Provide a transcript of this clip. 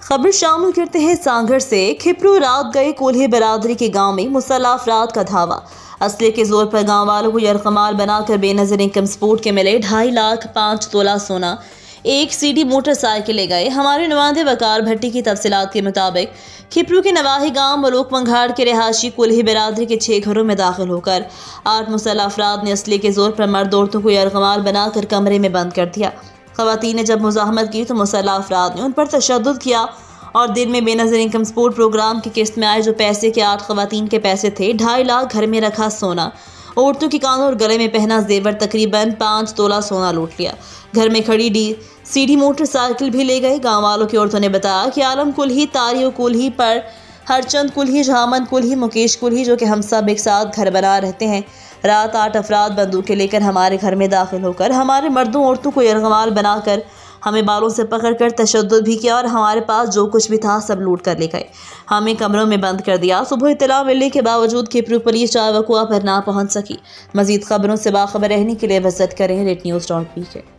खबर शामिल करते हैं सांगड़ से। खिपरू रात गए कोल्हे बरादरी के गांव में मुसल्लह अफराद का धावा। असले के जोर पर गांव वालों को यरकमाल बनाकर बेनज़ीर इनकम सपोर्ट के मिले 2.5 लाख 5 तोला सोना, एक सीडी मोटरसाइकिल ले गए। हमारे नुमाइंदे वकार भट्टी की तफसीलात के मुताबिक खिपरू के नवाही गांव मलोक मंघाड़ के रहायशी कोल्हे बरादरी के 6 घरों में दाखिल होकर 8 मुसल्लह अफराद ने असले के जोर पर मर्द औरतों को यरकमाल बनाकर कमरे में बंद कर दिया। ख़वातीन ने जब मुज़ाहमत की तो मुसल्लह अफराद ने उन पर तशद्दुद किया और दिन में बेनज़ीर इनकम सपोर्ट प्रोग्राम की किस्त में आए जो पैसे के 8 ख़वातीन के पैसे थे, 2.5 लाख घर में रखा सोना, औरतों की कानों और गले में पहना जेवर तकरीबन 5 तोला सोना लूट लिया। घर में खड़ी सीडी मोटरसाइकिल भी ले गए। गाँव वालों की औरतों ने बताया कि आलम कुल्ही, तारियो कुल्ही पर हरचंद कुल्ही, झामन कुल्ही, मुकेश कुल्ही, जो कि हम सब एक साथ घर बना रहते हैं, रात 8 अफराद बंदूकें लेकर हमारे घर में दाखिल होकर हमारे मर्दों औरतों को यरगमाल बनाकर हमें बालों से पकड़कर तशद्दुद भी किया और हमारे पास जो कुछ भी था सब लूट कर ले गए। हमें कमरों में बंद कर दिया। सुबह इत्तला मिलने के बावजूद खिपरू पुलिस चाय वकुआ पर ना पहुंच सकी। मजीद खबरों से बाखबर रहने के लिए विजिट करें rednews.pk।